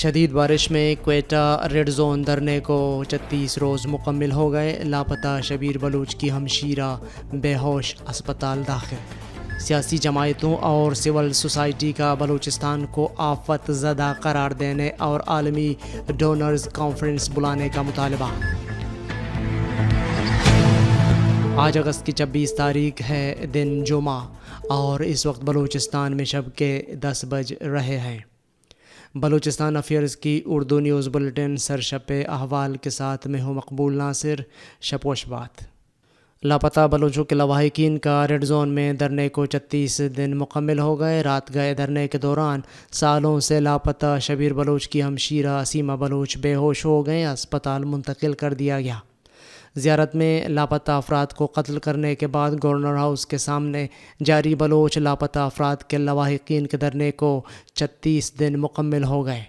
شدید بارش میں کوئٹہ ریڈ زون دھرنے کو 36 روز مکمل ہو گئے۔ لاپتہ شبیر بلوچ کی ہمشیرہ بے ہوش، اسپتال داخل۔ سیاسی جماعتوں اور سول سوسائٹی کا بلوچستان کو آفت زدہ قرار دینے اور عالمی ڈونرز کانفرنس بلانے کا مطالبہ۔ آج اگست کی 26 تاریخ ہے، دن جمعہ، اور اس وقت بلوچستان میں شب کے 10 بج رہے ہیں۔ بلوچستان افیئرز کی اردو نیوز بلیٹن سرشپ احوال کے ساتھ میں ہوں مقبول ناصر۔ شب و شبات۔ لاپتہ بلوچوں کے لواحقین کا ریڈ زون میں دھرنے کو 36 دن مکمل ہو گئے۔ رات گئے دھرنے کے دوران سالوں سے لاپتہ شبیر بلوچ کی ہمشیرہ سیما بلوچ بے ہوش ہو گئے، اسپتال منتقل کر دیا گیا۔ زیارت میں لاپتہ افراد کو قتل کرنے کے بعد گورنر ہاؤس کے سامنے جاری بلوچ لاپتہ افراد کے لواحقین کے دھرنے کو 36 دن مکمل ہو گئے۔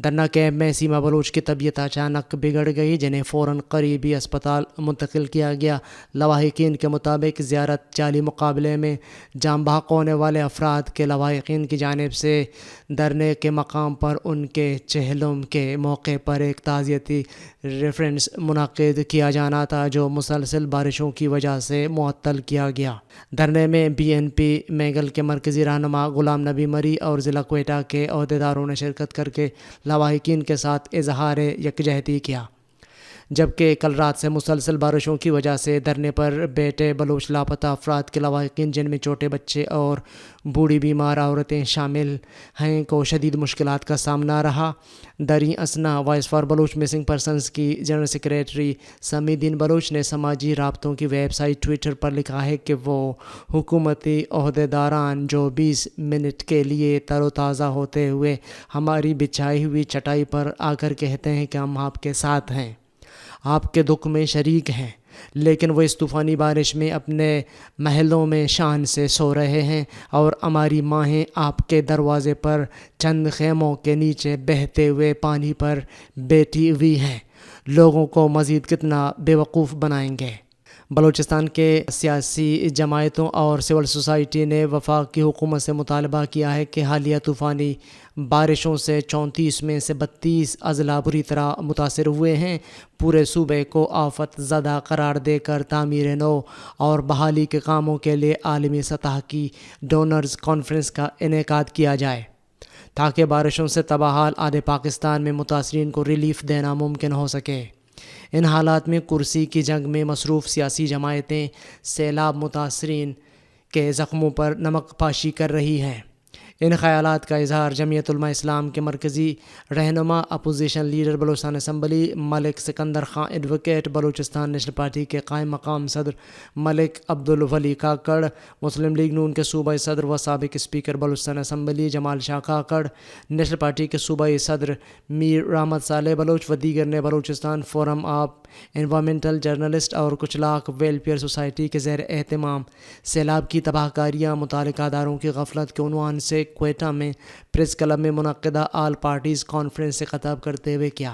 دھرنا کیمپ میں سیما بلوچ کی طبیعت اچانک بگڑ گئی، جنہیں فوراً قریبی اسپتال منتقل کیا گیا۔ لواحقین کے مطابق زیارت جعلی مقابلے میں جان بحق ہونے والے افراد کے لواحقین کی جانب سے دھرنے کے مقام پر ان کے چہلم کے موقع پر ایک تعزیتی ریفرنس منعقد کیا جانا تھا، جو مسلسل بارشوں کی وجہ سے معطل کیا گیا۔ دھرنے میں بی این پی میگل کے مرکزی رہنما غلام نبی مری اور ضلع کوئٹہ کے عہدیداروں نے شرکت کر کے لواحقین کے ساتھ اظہار یکجہتی کیا، جبکہ کل رات سے مسلسل بارشوں کی وجہ سے دھرنے پر بیٹھے بلوچ لاپتہ افراد کے لواحقین، جن میں چھوٹے بچے اور بوڑھی بیمار عورتیں شامل ہیں، کو شدید مشکلات کا سامنا رہا۔ دریں اثنا voice for Baloch missing persons کی جنرل سیکریٹری سمی الدین بلوچ نے سماجی رابطوں کی ویب سائٹ ٹویٹر پر لکھا ہے کہ وہ حکومتی عہدیداران جو 20 منٹ کے لیے تر و تازہ ہوتے ہوئے ہماری بچھائی ہوئی چٹائی پر آ کر کہتے ہیں کہ ہم آپ کے ساتھ ہیں، آپ کے دکھ میں شریک ہیں، لیکن وہ اس طوفانی بارش میں اپنے محلوں میں شان سے سو رہے ہیں اور ہماری ماہیں آپ کے دروازے پر چند خیموں کے نیچے بہتے ہوئے پانی پر بیٹھی ہوئی ہیں، لوگوں کو مزید کتنا بے وقوف بنائیں گے۔ بلوچستان کے سیاسی جماعتوں اور سول سوسائٹی نے وفاق کی حکومت سے مطالبہ کیا ہے کہ حالیہ طوفانی بارشوں سے 34 میں سے 32 اضلاع بری طرح متاثر ہوئے ہیں، پورے صوبے کو آفت زدہ قرار دے کر تعمیر نو اور بحالی کے کاموں کے لیے عالمی سطح کی ڈونرز کانفرنس کا انعقاد کیا جائے، تاکہ بارشوں سے تباہ حال آدھے پاکستان میں متاثرین کو ریلیف دینا ممکن ہو سکے۔ ان حالات میں کرسی کی جنگ میں مصروف سیاسی جماعتیں سیلاب متاثرین کے زخموں پر نمک پاشی کر رہی ہیں۔ ان خیالات کا اظہار جمعیت علماء اسلام کے مرکزی رہنما، opposition leader Balochistan assembly Malik Sikandar Khan advocate, Balochistan national party کے قائم مقام صدر ملک عبدالولی کاکڑ، مسلم لیگ نون کے صوبائی صدر و سابق speaker Balochistan assembly Jamal Shah Kakar, national party کے صوبائی صدر میر رحمت صالح بلوچ و دیگر نے Balochistan forum of environmental journalist اور کچھ لاکھ ویلفیئر سوسائٹی کے زیر اہتمام سیلاب کی تباہ کاریاں، متعلقہ اداروں کی غفلت کے عنوان سے کوئٹہ میں پریس کلب میں منعقدہ آل پارٹیز کانفرنس سے خطاب کرتے ہوئے کیا۔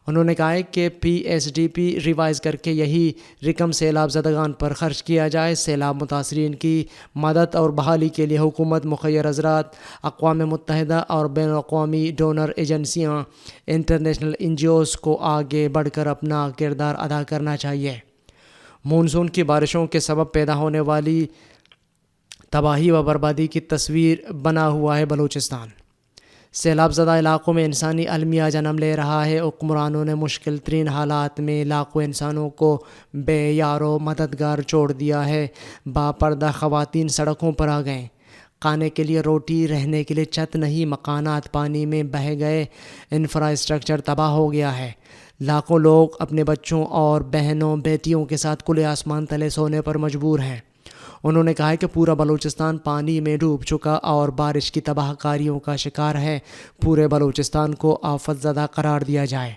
انہوں نے کہا کہ P S D P revise کر کے یہی رقم سیلاب زدگان پر خرچ کیا جائے۔ سیلاب متاثرین کی مدد اور بحالی کے لیے حکومت، مخیر حضرات، اقوام متحدہ اور بین الاقوامی ڈونر ایجنسیاں، انٹرنیشنل این جی اوز کو آگے بڑھ کر اپنا کردار ادا کرنا چاہیے۔ مونسون کی بارشوں کے سبب پیدا ہونے والی تباہی و بربادی کی تصویر بنا ہوا ہے بلوچستان۔ سیلاب زدہ علاقوں میں انسانی المیہ جنم لے رہا ہے۔ حکمرانوں نے مشکل ترین حالات میں لاکھوں انسانوں کو بے یار و مددگار چھوڑ دیا ہے۔ باپردہ خواتین سڑکوں پر آ گئیں، کھانے کے لیے روٹی، رہنے کے لیے چھت نہیں، مکانات پانی میں بہہ گئے، انفراسٹرکچر تباہ ہو گیا ہے۔ لاکھوں لوگ اپنے بچوں اور بہنوں بیٹیوں کے ساتھ کھلے آسمان تلے سونے پر مجبور ہیں۔ انہوں نے کہا کہ پورا بلوچستان پانی میں ڈوب چکا اور بارش کی تباہ کاریوں کا شکار ہے۔ پورے بلوچستان کو آفت زدہ قرار دیا جائے۔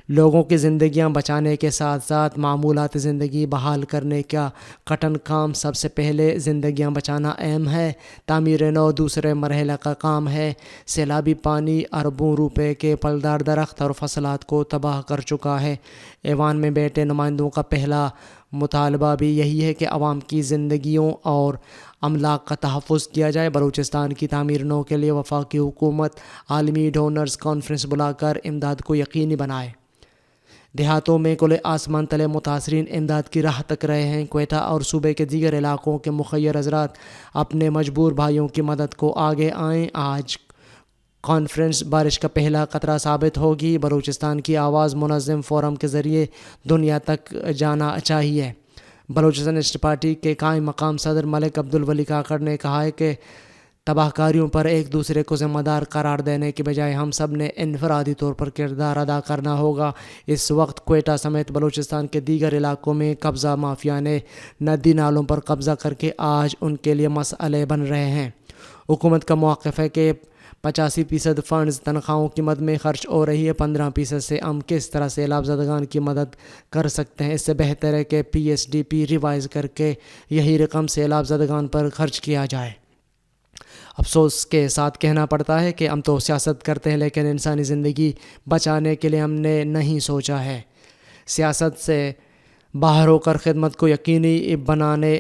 لوگوں کی زندگیاں بچانے کے ساتھ ساتھ معمولات زندگی بحال کرنے کا کٹن کام سب سے پہلے زندگیاں بچانا اہم ہے۔ تعمیر نو دوسرے مرحلہ کا کام ہے۔ سیلابی پانی اربوں روپے کے پھلدار درخت اور فصلات کو تباہ کر چکا ہے۔ ایوان میں بیٹھے نمائندوں کا پہلا مطالبہ بھی یہی ہے کہ عوام کی زندگیوں اور املاک کا تحفظ کیا جائے۔ بلوچستان کی تعمیر نو کے لیے وفاقی حکومت عالمی ڈونرز کانفرنس بلا کر امداد کو یقینی بنائے۔ دیہاتوں میں کھلے آسمان تلے متاثرین امداد کی راہ تک رہے ہیں۔ کوئٹہ اور صوبے کے دیگر علاقوں کے مخیر حضرات اپنے مجبور بھائیوں کی مدد کو آگے آئیں۔ آج کانفرنس بارش کا پہلا قطرہ ثابت ہوگی۔ بلوچستان کی آواز منظم فورم کے ذریعے دنیا تک جانا چاہیے۔ بلوچستان نیشنل پارٹی کے قائم مقام صدر ملک عبدالولی کاکڑ نے کہا ہے کہ تباہ کاریوں پر ایک دوسرے کو ذمہ دار قرار دینے کے بجائے ہم سب نے انفرادی طور پر کردار ادا کرنا ہوگا۔ اس وقت کوئٹہ سمیت بلوچستان کے دیگر علاقوں میں قبضہ مافیا نے ندی نالوں پر قبضہ کر کے آج ان کے لیے مسئلے بن رہے ہیں۔ حکومت کا موقف ہے کہ 85% فنڈز تنخواہوں کی مد میں خرچ ہو رہی ہے، 15% سے ہم کس طرح سیلاب زدگان کی مدد کر سکتے ہیں؟ اس سے بہتر ہے کہ PSDP ریوائز کر کے یہی رقم سیلاب زدگان پر خرچ کیا جائے۔ افسوس کے ساتھ کہنا پڑتا ہے کہ ہم تو سیاست کرتے ہیں لیکن انسانی زندگی بچانے کے لیے ہم نے نہیں سوچا ہے۔ سیاست سے باہر ہو کر خدمت کو یقینی بنانے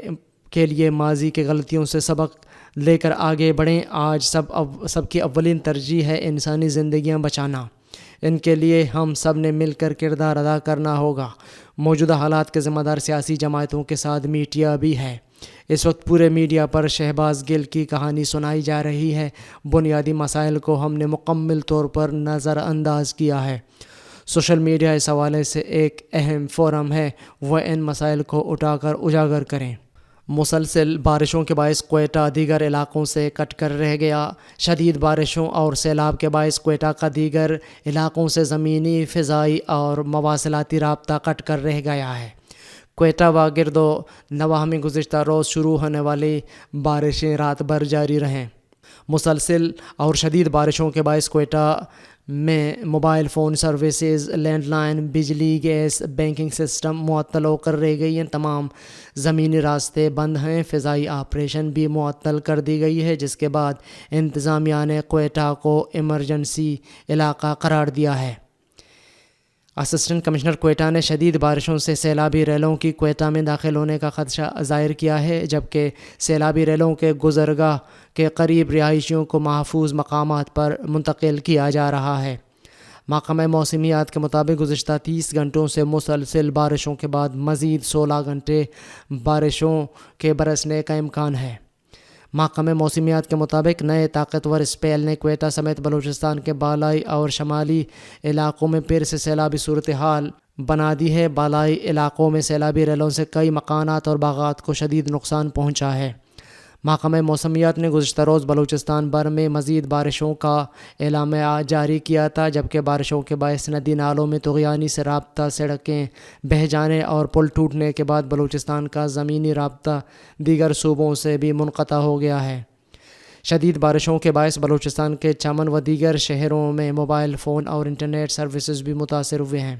کے لیے ماضی کے غلطیوں سے سبق لے کر آگے بڑھیں۔ آج سب کی اولین ترجیح ہے انسانی زندگیاں بچانا۔ ان کے لیے ہم سب نے مل کر کردار ادا کرنا ہوگا۔ موجودہ حالات کے ذمہ دار سیاسی جماعتوں کے ساتھ میڈیا بھی ہے۔ اس وقت پورے میڈیا پر شہباز گل کی کہانی سنائی جا رہی ہے۔ بنیادی مسائل کو ہم نے مکمل طور پر نظر انداز کیا ہے۔ سوشل میڈیا اس حوالے سے ایک اہم فورم ہے، وہ ان مسائل کو اٹھا کر اجاگر کریں۔ مسلسل بارشوں کے باعث کوئٹہ دیگر علاقوں سے کٹ کر رہ گیا۔ شدید بارشوں اور سیلاب کے باعث کوئٹہ کا دیگر علاقوں سے زمینی، فضائی اور مواصلاتی رابطہ کٹ کر رہ گیا ہے۔ کوئٹہ و گرد و نواح میں گزشتہ روز شروع ہونے والی بارشیں رات بھر جاری رہیں۔ مسلسل اور شدید بارشوں کے باعث کوئٹہ میں mobile phone services, land line, بجلی، گیس، بینکنگ سسٹم معطل ہو کر رہ گئی ہیں۔ تمام زمینی راستے بند ہیں۔ فضائی آپریشن بھی معطل کر دی گئی ہے، جس کے بعد انتظامیہ نے کوئٹہ کو ایمرجنسی علاقہ قرار دیا ہے۔ اسسٹنٹ کمشنر کوئٹہ نے شدید بارشوں سے سیلابی ریلوں کی کوئٹہ میں داخل ہونے کا خدشہ ظاہر کیا ہے، جبکہ سیلابی ریلوں کے گزرگاہ کے قریب رہائشیوں کو محفوظ مقامات پر منتقل کیا جا رہا ہے۔ محکمہ موسمیات کے مطابق گزشتہ 30 گھنٹوں سے مسلسل بارشوں کے بعد مزید 16 گھنٹے بارشوں کے برسنے کا امکان ہے۔ محکمہ موسمیات کے مطابق نئے طاقتور اسپیل نے کوئٹہ سمیت بلوچستان کے بالائی اور شمالی علاقوں میں پھر سے سیلابی صورتحال بنا دی ہے۔ بالائی علاقوں میں سیلابی ریلوں سے کئی مکانات اور باغات کو شدید نقصان پہنچا ہے۔ محکمہ موسمیات نے گزشتہ روز بلوچستان بھر میں مزید بارشوں کا اعلامیہ جاری کیا تھا، جبکہ بارشوں کے باعث ندی نالوں میں طغیانی سے رابطہ، سڑکیں بہہ جانے اور پل ٹوٹنے کے بعد بلوچستان کا زمینی رابطہ دیگر صوبوں سے بھی منقطع ہو گیا ہے۔ شدید بارشوں کے باعث بلوچستان کے چمن و دیگر شہروں میں موبائل فون اور انٹرنیٹ سروسز بھی متاثر ہوئے ہیں۔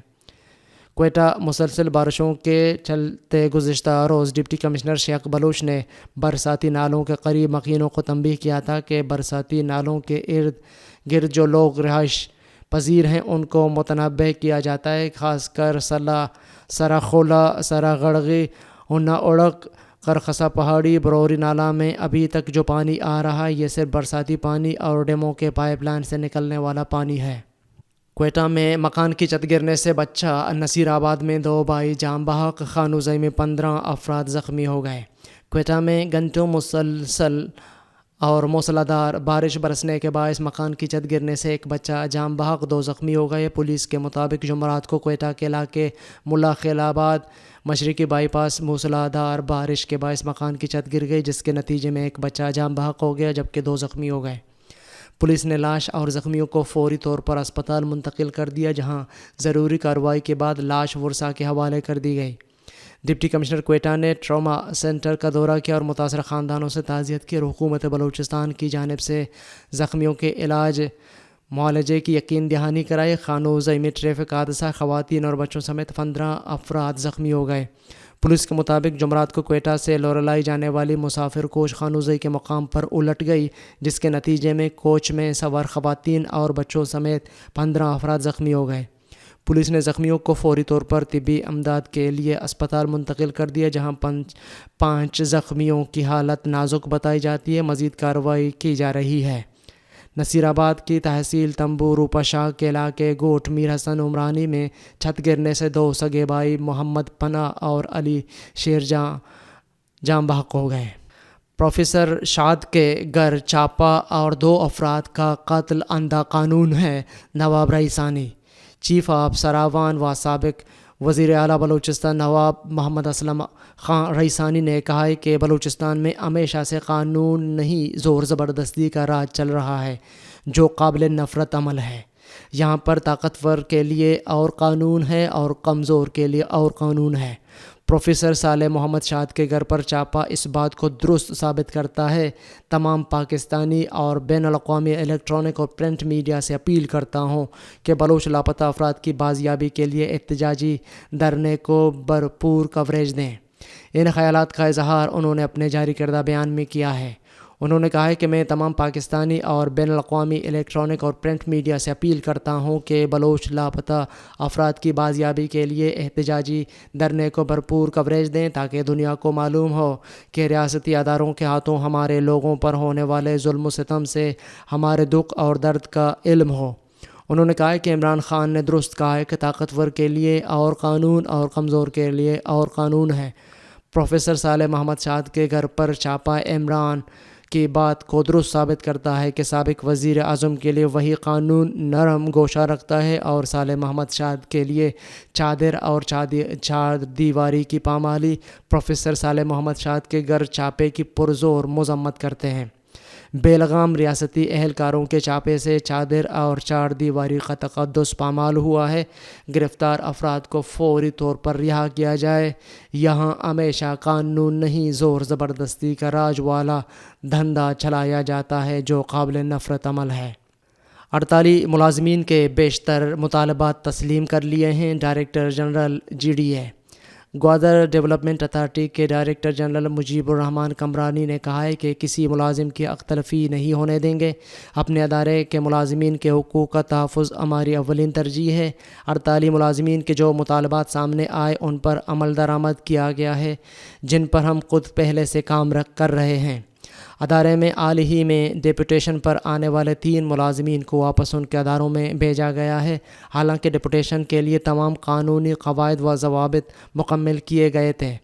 کوئٹہ مسلسل بارشوں کے چلتے گزشتہ روز ڈپٹی کمشنر شیخ بلوچ نے برساتی نالوں کے قریب مکینوں کو تنبیہ کیا تھا کہ برساتی نالوں کے ارد گرد جو لوگ رہائش پذیر ہیں ان کو متنبہ کیا جاتا ہے، خاص کر سرا خولا، سرا غڑغی، ہونا اڑک، کرخسا پہاڑی، بروری نالہ میں ابھی تک جو پانی آ رہا ہے یہ صرف برساتی پانی اور ڈیموں کے پائپ لائن سے نکلنے والا پانی ہے۔ کوئٹہ میں مکان کی چھت گرنے سے بچہ، نصیر آباد میں 2 بھائی جام بحق، خانوزئی میں 15 افراد زخمی ہو گئے۔ کوئٹہ میں گھنٹوں مسلسل اور موسلادھار بارش برسنے کے باعث مکان کی چھت گرنے سے ایک بچہ جام بحق، 2 زخمی ہو گئے۔ پولیس کے مطابق جمعرات کو کوئٹہ کے علاقے ملا خیل آباد مشرقی بائی پاس موسلادھار بارش کے باعث مکان کی چھت گر گئی، جس کے نتیجے میں ایک بچہ جام بحق ہو گیا جبکہ 2 زخمی ہو گئے۔ پولیس نے لاش اور زخمیوں کو فوری طور پر اسپتال منتقل کر دیا، جہاں ضروری کارروائی کے بعد لاش ورثاء کے حوالے کر دی گئی۔ ڈپٹی کمشنر کوئٹہ نے ٹراما سینٹر کا دورہ کیا اور متاثرہ خاندانوں سے تعزیت کی اور حکومت بلوچستان کی جانب سے زخمیوں کے علاج معالجے کی یقین دہانی کرائی۔ خانوزئی میں ٹریفک حادثہ، خواتین اور بچوں سمیت 15 افراد زخمی ہو گئے۔ پولیس کے مطابق جمعرات کو کوئٹہ سے لوریلائی جانے والی مسافر کوچ خانوزئی کے مقام پر الٹ گئی، جس کے نتیجے میں کوچ میں سوار خواتین اور بچوں سمیت 15 افراد زخمی ہو گئے۔ پولیس نے زخمیوں کو فوری طور پر طبی امداد کے لیے اسپتال منتقل کر دیا، جہاں 5 زخمیوں کی حالت نازک بتائی جاتی ہے۔ مزید کارروائی کی جا رہی ہے۔ نصیر آباد کی تحصیل تمبو روپا کے علاقے گوٹ میر حسن عمرانی میں چھت گرنے سے 2 سگے بھائی محمد پناہ اور علی شیر جاں بحق ہو گئے۔ پروفیسر شاد کے گھر چھاپا اور 2 افراد کا قتل اندھا قانون ہے، نواب رئیسانی۔ چیف آف سراوان و سابق وزیر اعلیٰ بلوچستان نواب محمد اسلم خان رئیسانی نے کہا ہے کہ بلوچستان میں ہمیشہ سے قانون نہیں زور زبردستی کا راج چل رہا ہے، جو قابل نفرت عمل ہے۔ یہاں پر طاقتور کے لیے اور قانون ہے اور کمزور کے لیے اور قانون ہے۔ پروفیسر صالح محمد شاد کے گھر پر چھاپا اس بات کو درست ثابت کرتا ہے۔ تمام پاکستانی اور بین الاقوامی الیکٹرانک اور پرنٹ میڈیا سے اپیل کرتا ہوں کہ بلوچ لاپتہ افراد کی بازیابی کے لیے احتجاجی دھرنے کو بھرپور کوریج دیں۔ ان خیالات کا اظہار انہوں نے اپنے جاری کردہ بیان میں کیا ہے۔ انہوں نے کہا ہے کہ میں تمام پاکستانی اور بین الاقوامی الیکٹرانک اور پرنٹ میڈیا سے اپیل کرتا ہوں کہ بلوچ لاپتہ افراد کی بازیابی کے لیے احتجاجی دھرنے کو بھرپور کوریج دیں، تاکہ دنیا کو معلوم ہو کہ ریاستی اداروں کے ہاتھوں ہمارے لوگوں پر ہونے والے ظلم و ستم سے ہمارے دکھ اور درد کا علم ہو۔ انہوں نے کہا کہ عمران خان نے درست کہا ہے کہ طاقتور کے لیے اور قانون اور کمزور کے لیے اور قانون ہے۔ پروفیسر صالح محمد شاد کے گھر پر چھاپا عمران کی بات کو درست ثابت کرتا ہے کہ سابق وزیر اعظم کے لیے وہی قانون نرم گوشہ رکھتا ہے اور صالح محمد شاد کے لیے چادر اور چار دیواری کی پامالی۔ پروفیسر صالح محمد شاد کے گھر چھاپے کی پرزور مذمت کرتے ہیں۔ بے لگام ریاستی اہلکاروں کے چھاپے سے چادر اور 4 دیواری کا تقدس پامال ہوا ہے۔ گرفتار افراد کو فوری طور پر رہا کیا جائے۔ یہاں ہمیشہ قانون نہیں زور زبردستی کا راج والا دھندا چلایا جاتا ہے، جو قابل نفرت عمل ہے۔ 48 ملازمین کے بیشتر مطالبات تسلیم کر لیے ہیں، director general GDA۔ Gwadar development authority کے ڈائریکٹر جنرل مجیب الرحمان کمرانی نے کہا ہے کہ کسی ملازم کی حق تلفی نہیں ہونے دیں گے۔ اپنے ادارے کے ملازمین کے حقوق کا تحفظ ہماری اولین ترجیح ہے۔ 48 ملازمین کے جو مطالبات سامنے آئے ان پر عمل درآمد کیا گیا ہے، جن پر ہم خود پہلے سے کام کر رہے ہیں۔ ادارے میں حال ہی میں ڈپوٹیشن پر آنے والے 3 ملازمین کو واپس ان کے اداروں میں بھیجا گیا ہے۔ حالانکہ ڈپوٹیشن کے لیے تمام قانونی قواعد و ضوابط مکمل کیے گئے تھے۔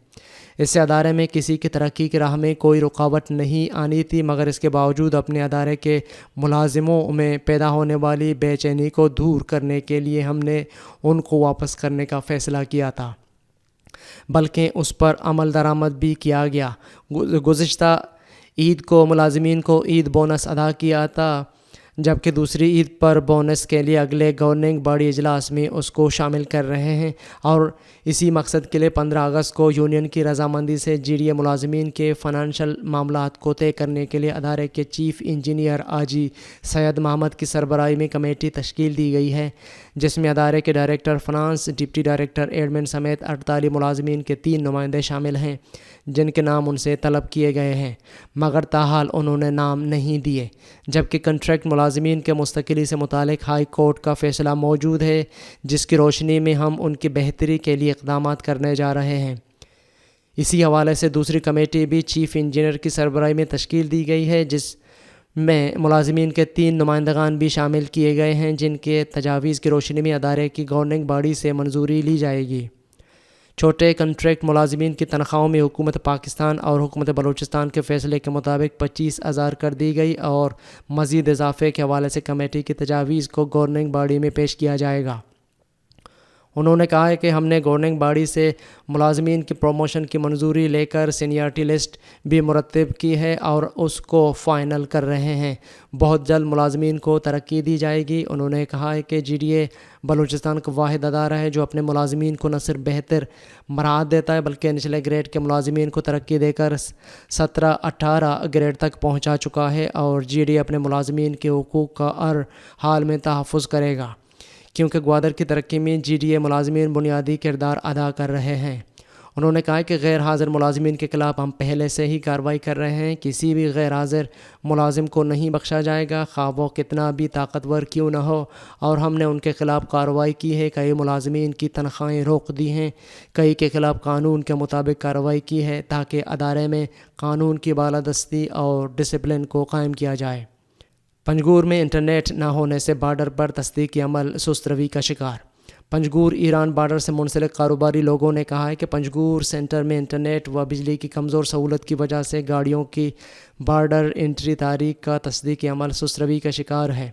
اس سے ادارے میں کسی کی ترقی کی راہ میں کوئی رکاوٹ نہیں آنی تھی، مگر اس کے باوجود اپنے ادارے کے ملازموں میں پیدا ہونے والی بے چینی کو دور کرنے کے لیے ہم نے ان کو واپس کرنے کا فیصلہ کیا تھا، بلکہ اس پر عمل درآمد بھی کیا گیا۔ گزشتہ عید کو ملازمین کو عید بونس ادا کیا تھا، جبکہ دوسری عید پر بونس کے لیے اگلے گورننگ باڈی اجلاس میں اس کو شامل کر رہے ہیں، اور اسی مقصد کے لیے 15 اگست کو یونین کی رضامندی سے GDA ملازمین کے فنانشل معاملات کو طے کرنے کے لیے ادارے کے چیف انجینئر حاجی سید محمد کی سربراہی میں کمیٹی تشکیل دی گئی ہے، جس میں ادارے کے director finance, deputy director admin سمیت 48 ملازمین کے 3 نمائندے شامل ہیں، جن کے نام ان سے طلب کیے گئے ہیں، مگر تاحال انہوں نے نام نہیں دیے، جبکہ کنٹریکٹ ملازمین کے مستقلی سے متعلق ہائی کورٹ کا فیصلہ موجود ہے، جس کی روشنی میں ہم ان کی بہتری کے لیے اقدامات کرنے جا رہے ہیں۔ اسی حوالے سے دوسری کمیٹی بھی چیف انجینئر کی سربراہی میں تشکیل دی گئی ہے، جس میں ملازمین کے 3 نمائندگان بھی شامل کیے گئے ہیں، جن کے تجاویز کی روشنی میں ادارے کی گورننگ باڈی سے منظوری لی جائے گی۔ چھوٹے کنٹریکٹ ملازمین کی تنخواہوں میں حکومت پاکستان اور حکومت بلوچستان کے فیصلے کے مطابق 25,000 کر دی گئی، اور مزید اضافے کے حوالے سے کمیٹی کی تجاویز کو گورننگ باڈی میں پیش کیا جائے گا۔ انہوں نے کہا ہے کہ ہم نے گورننگ باڈی سے ملازمین کی پروموشن کی منظوری لے کر سینیارٹی لسٹ بھی مرتب کی ہے اور اس کو فائنل کر رہے ہیں۔ بہت جلد ملازمین کو ترقی دی جائے گی۔ انہوں نے کہا ہے کہ GDA بلوچستان کا واحد ادارہ ہے جو اپنے ملازمین کو نہ صرف بہتر مراحت دیتا ہے بلکہ نچلے گریڈ کے ملازمین کو ترقی دے کر 17-18 گریڈ تک پہنچا چکا ہے، اور GDA اپنے ملازمین کے حقوق کا ہر حال میں تحفظ کرے گا، کیونکہ گوادر کی ترقی میں GDA ملازمین بنیادی کردار ادا کر رہے ہیں۔ انہوں نے کہا کہ غیر حاضر ملازمین کے خلاف ہم پہلے سے ہی کارروائی کر رہے ہیں. کسی بھی غیر حاضر ملازم کو نہیں بخشا جائے گا، خواہ وہ کتنا بھی طاقتور کیوں نہ ہو، اور ہم نے ان کے خلاف کارروائی کی ہے. کئی ملازمین کی تنخواہیں روک دی ہیں، کئی کے خلاف قانون کے مطابق کارروائی کی ہے تاکہ ادارے میں قانون کی بالادستی اور ڈسپلن کو قائم کیا جائے. پنجگور میں انٹرنیٹ نہ ہونے سے بارڈر پر تصدیقی عمل سست روی کا شکار. پنجگور ایران بارڈر سے منسلک کاروباری لوگوں نے کہا ہے کہ پنجگور سینٹر میں انٹرنیٹ و بجلی کی کمزور سہولت کی وجہ سے گاڑیوں کی بارڈر انٹری تاریخ کا تصدیقی عمل سست روی کا شکار ہے.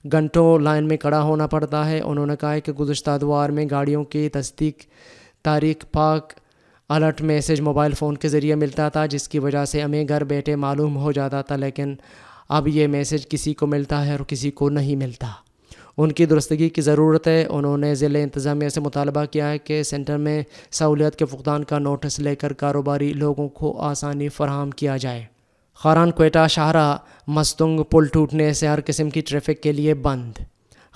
گھنٹوں لائن میں کھڑا ہونا پڑتا ہے. انہوں نے کہا کہ گزشتہ اتوار میں گاڑیوں کی تصدیق تاریخ پاک الرٹ میسج موبائل فون کے ذریعے ملتا تھا، جس کی وجہ سے ہمیں گھر بیٹھے معلوم ہو جاتا تھا، لیکن اب یہ میسج کسی کو ملتا ہے اور کسی کو نہیں ملتا. ان کی درستگی کی ضرورت ہے. انہوں نے ضلع انتظامیہ سے مطالبہ کیا ہے کہ سینٹر میں سہولیات کے فقدان کا نوٹس لے کر کاروباری لوگوں کو آسانی فراہم کیا جائے. خاران کوئٹہ شاہراہ مستنگ پل ٹوٹنے سے ہر قسم کی ٹریفک کے لیے بند.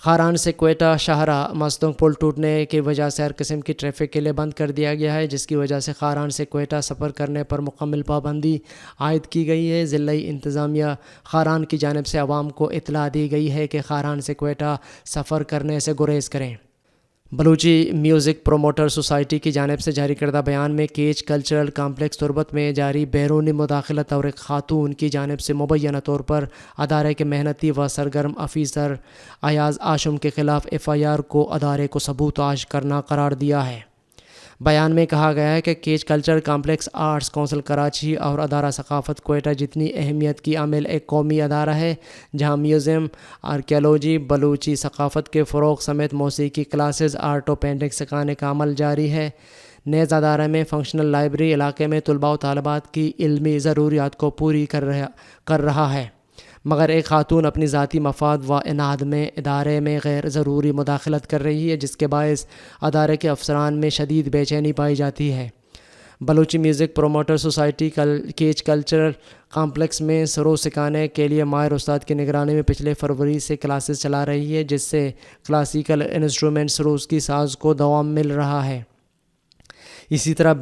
خاران سے کوئٹہ شاہراہ مستنگ پل ٹوٹنے کی وجہ سے ہر قسم کی ٹریفک کے لیے بند کر دیا گیا ہے، جس کی وجہ سے خاران سے کوئٹہ سفر کرنے پر مکمل پابندی عائد کی گئی ہے. ضلعی انتظامیہ خاران کی جانب سے عوام کو اطلاع دی گئی ہے کہ خاران سے کوئٹہ سفر کرنے سے گریز کریں. بلوچی میوزک پروموٹر سوسائٹی کی جانب سے جاری کردہ بیان میں کیچ کلچرل کمپلیکس تربت میں جاری بیرونی مداخلت اور ایک خاتون کی جانب سے مبینہ طور پر ادارے کے محنتی و سرگرم افیسر ایاز آشم کے خلاف FIR کو ادارے کو سبوتاژ کرنا قرار دیا ہے. بیان میں کہا گیا ہے کہ catch culture complex arts council Karachi اور ادارہ ثقافت کوئٹہ جتنی اہمیت کی عامل ایک قومی ادارہ ہے، جہاں میوزیم، آرکیالوجی، بلوچی ثقافت کے فروغ سمیت موسیقی کلاسز، آرٹ و پینٹنگ سکھانے کا عمل جاری ہے. نیز ادارے میں فنکشنل لائبریری علاقے میں طلباء و طالبات کی علمی ضروریات کو پوری کر رہا ہے، مگر ایک خاتون اپنی ذاتی مفاد و اناد میں ادارے میں غیر ضروری مداخلت کر رہی ہے، جس کے باعث ادارے کے افسران میں شدید بے چینی پائی جاتی ہے. Balochi music promoter society catch cultural complex میں سرو سکھانے کے لیے ماہر استاد کی نگرانی میں پچھلے فروری سے کلاسز چلا رہی ہے، جس سے کلاسیکل انسٹرومنٹ سروس کی ساز کو دوام مل رہا ہے. اسی طرح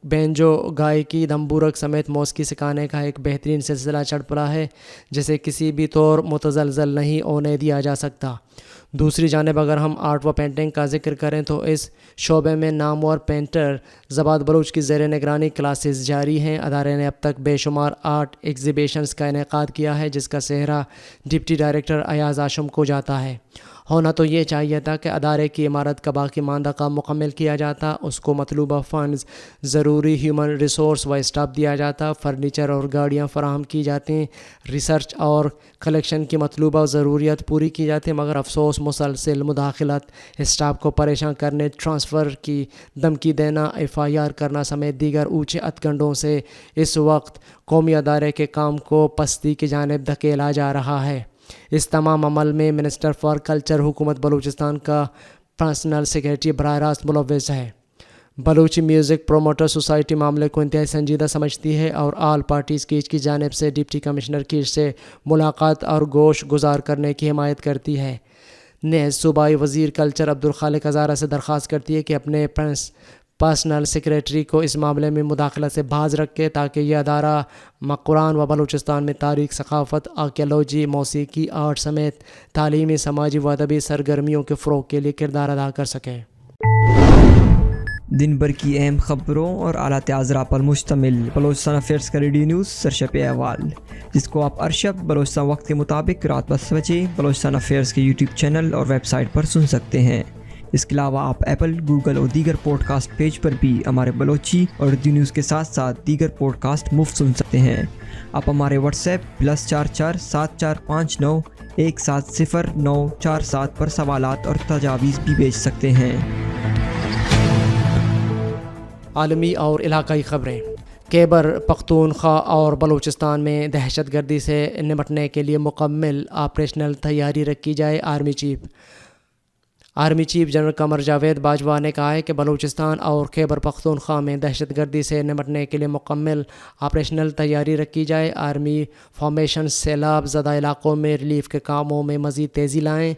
بینجو گائیکی، دمبورک سمیت موسیقی سکھانے کا ایک بہترین سلسلہ چڑھ پڑا ہے، جسے کسی بھی طور متزلزل نہیں ہونے دیا جا سکتا. دوسری جانب اگر ہم آرٹ و پینٹنگ کا ذکر کریں تو اس شعبے میں نامور پینٹر زباد بلوچ کی زیر نگرانی کلاسز جاری ہیں. ادارے نے اب تک بے شمار آرٹ ایگزیبیشنز کا انعقاد کیا ہے، جس کا سہرا ڈپٹی ڈائریکٹر ایاز آشم کو جاتا ہے. ہونا تو یہ چاہیے تھا کہ ادارے کی عمارت کا باقی ماندہ کام مکمل کیا جاتا، اس کو مطلوبہ فنڈز، ضروری ہیومن ریسورس و اسٹاف دیا جاتا، فرنیچر اور گاڑیاں فراہم کی جاتی، ریسرچ اور کلیکشن کی مطلوبہ ضروریات پوری کی جاتی، مگر افسوس مسلسل مداخلت، اسٹاف کو پریشان کرنے، ٹرانسفر کی دھمکی دینا، FIR کرنا سمیت دیگر اونچے ہتھکنڈوں سے اس وقت قومی ادارے کے کام کو پستی کی جانب دھکیلا جا رہا ہے. اس تمام عمل میں منسٹر فار کلچر حکومت بلوچستان کا پرسنل سیکریٹری براہ راست ملوث ہے. بلوچی میوزک پروموٹر سوسائٹی معاملے کو انتہائی سنجیدہ سمجھتی ہے اور آل پارٹیز کیچ کی جانب سے ڈپٹی کمشنر کیچ سے ملاقات اور گوش گزار کرنے کی حمایت کرتی ہے. نیز صوبائی وزیر کلچر عبدالخالق ہزارہ سے درخواست کرتی ہے کہ اپنے پرسنل سیکریٹری کو اس معاملے میں مداخلت سے باز رکھے تاکہ یہ ادارہ قرآن و بلوچستان میں تاریخ، ثقافت، آرکیالوجی، موسیقی، آرٹ سمیت تعلیمی، سماجی و ادبی سرگرمیوں کے فروغ کے لیے کردار ادا کر سکے. دن بھر کی اہم خبروں اور اعلیٰ اجراء پر مشتمل بلوچستان افیئرز کا ریڈیو نیوز سرشپ احوال، جس کو آپ ارشب بلوچستان وقت کے مطابق رات 10 بجے بلوچستان افیئرز کے YouTube چینل اور ویب سائٹ پر سن سکتے ہیں. اس کے علاوہ آپ ایپل، گوگل اور دیگر پوڈ کاسٹ پیج پر بھی ہمارے بلوچی اور اردو نیوز کے ساتھ ساتھ دیگر پوڈ کاسٹ مفت سن سکتے ہیں. آپ ہمارے واٹس ایپ +44 7459 170 پر سوالات اور تجاویز بھی بھیج سکتے ہیں. عالمی اور علاقائی خبریں. خیبر پختونخوا اور بلوچستان میں دہشت گردی سے نمٹنے کے لیے مکمل آپریشنل تیاری رکھی جائے. Army chief army chief general Qamar Javed Bajwa نے کہا ہے کہ بلوچستان اور خیبر پختونخوا میں دہشت گردی سے نمٹنے کے لیے مکمل آپریشنل تیاری رکھی جائے۔ آرمی فارمیشن سیلاب زدہ علاقوں میں ریلیف کے کاموں میں مزید تیزی لائیں۔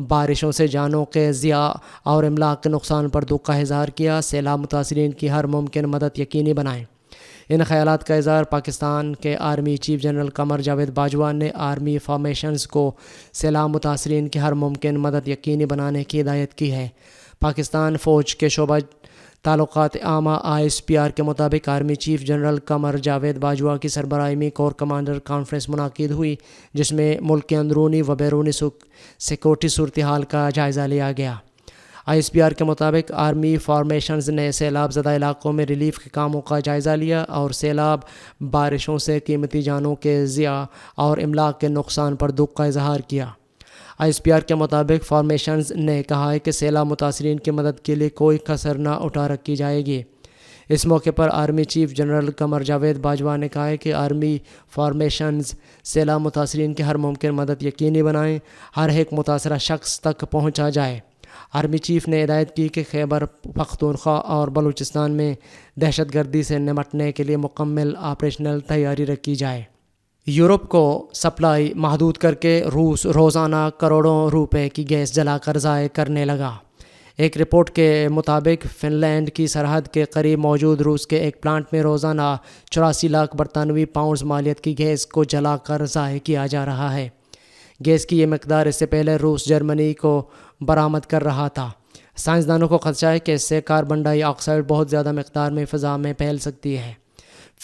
بارشوں سے جانوں کے ضیاع اور املاک کے نقصان پر دکھ کا اظہار کیا۔ سیلاب متاثرین کی ہر ممکن مدد یقینی بنائیں۔ ان خیالات کا اظہار پاکستان کے army chief general Qamar Javed Bajwa نے آرمی فارمیشنز کو سیلاب متاثرین کی ہر ممکن مدد یقینی بنانے کی ہدایت کی ہے۔ پاکستان فوج کے شعبہ تعلقات عامہ ISPR کے مطابق army chief general Qamar Javed Bajwa کی سربراہی میں کور کمانڈر کانفرنس منعقد ہوئی، جس میں ملک کے اندرونی و بیرونی سیکورٹی صورتحال کا جائزہ لیا گیا۔ ISPR کے مطابق آرمی فارمیشنز نے سیلاب زدہ علاقوں میں ریلیف کے کاموں کا جائزہ لیا اور سیلاب بارشوں سے قیمتی جانوں کے ضیاع اور املاک کے نقصان پر دکھ کا اظہار کیا۔ ISPR کے مطابق فارمیشنز نے کہا ہے کہ سیلاب متاثرین کی مدد کے لیے کوئی کسر نہ اٹھا رکھی جائے گی۔ اس موقع پر army chief general Qamar Javed Bajwa نے کہا ہے کہ آرمی فارمیشنز سیلاب متاثرین کی ہر ممکن مدد یقینی بنائیں، ہر ایک متاثرہ شخص تک پہنچا جائے۔ آرمی چیف نے ہدایت کی کہ خیبر پختونخوا اور بلوچستان میں دہشت گردی سے نمٹنے کے لیے مکمل آپریشنل تیاری رکھی جائے۔ یورپ کو سپلائی محدود کر کے روس روزانہ کروڑوں روپے کی گیس جلا کر ضائع کرنے لگا۔ ایک رپورٹ کے مطابق فن لینڈ کی سرحد کے قریب موجود روس کے ایک پلانٹ میں روزانہ 84 لاکھ برطانوی پاؤنڈز مالیت کی گیس کو جلا کر ضائع کیا جا رہا ہے۔ گیس کی یہ مقدار اس سے پہلے روس جرمنی کو برآمد کر رہا تھا۔ سائنسدانوں کو خدشہ ہے کہ اس سے کاربن ڈائی آکسائڈ بہت زیادہ مقدار میں فضا میں پھیل سکتی ہے۔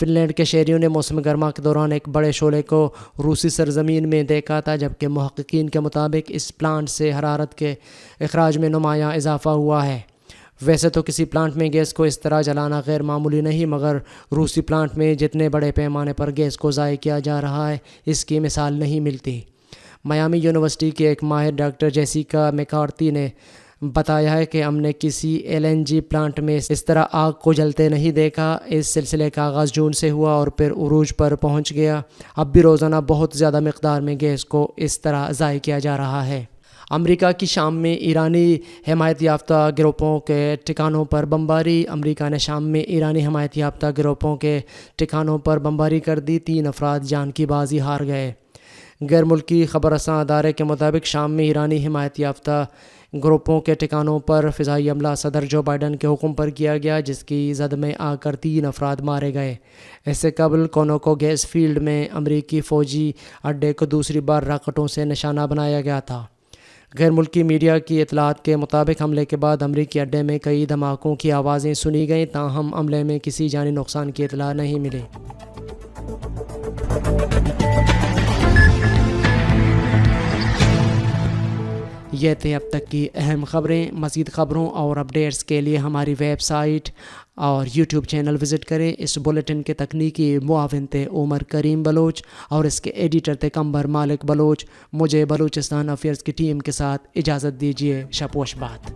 فن لینڈ کے شہریوں نے موسم گرما کے دوران ایک بڑے شعلے کو روسی سرزمین میں دیکھا تھا، جبکہ محققین کے مطابق اس پلانٹ سے حرارت کے اخراج میں نمایاں اضافہ ہوا ہے۔ ویسے تو کسی پلانٹ میں گیس کو اس طرح جلانا غیر معمولی نہیں، مگر روسی پلانٹ میں جتنے بڑے پیمانے پر گیس کو ضائع کیا جا رہا ہے، اس کی مثال نہیں ملتی۔ میامی یونیورسٹی کے ایک ماہر ڈاکٹر جیسیکا میکارتی نے بتایا ہے کہ ہم نے کسی LNG پلانٹ میں اس طرح آگ کو جلتے نہیں دیکھا۔ اس سلسلے کا آغاز جون سے ہوا اور پھر عروج پر پہنچ گیا۔ اب بھی روزانہ بہت زیادہ مقدار میں گیس کو اس طرح ضائع کیا جا رہا ہے۔ امریکہ کی شام میں ایرانی حمایت یافتہ گروپوں کے ٹھکانوں پر بمباری۔ امریکہ نے شام میں ایرانی حمایت یافتہ گروپوں کے ٹھکانوں پر بمباری کر دی، 3 افراد جان کی بازی ہار گئے۔ غیر ملکی خبر رساں ادارے کے مطابق شام میں ایرانی حمایت یافتہ گروپوں کے ٹھکانوں پر فضائی حملہ صدر جو بائیڈن کے حکم پر کیا گیا، جس کی زد میں آ کر 3 افراد مارے گئے۔ اس سے قبل کونوکو گیس فیلڈ میں امریکی فوجی اڈے کو دوسری بار راکٹوں سے نشانہ بنایا گیا تھا۔ غیر ملکی میڈیا کی اطلاعات کے مطابق حملے کے بعد امریکی اڈے میں کئی دھماکوں کی آوازیں سنی گئیں، تاہم حملے میں کسی جانی نقصان کی اطلاع نہیں ملی۔ یہ تھے اب تک کی اہم خبریں۔ مزید خبروں اور اپڈیٹس کے لیے ہماری ویب سائٹ اور YouTube چینل وزٹ کریں۔ اس بلیٹن کے تکنیکی معاون تھے عمر کریم بلوچ اور اس کے ایڈیٹر تھے قمبر مالک بلوچ۔ مجھے بلوچستان افیئرز کی ٹیم کے ساتھ اجازت دیجیے۔ شپوش بات۔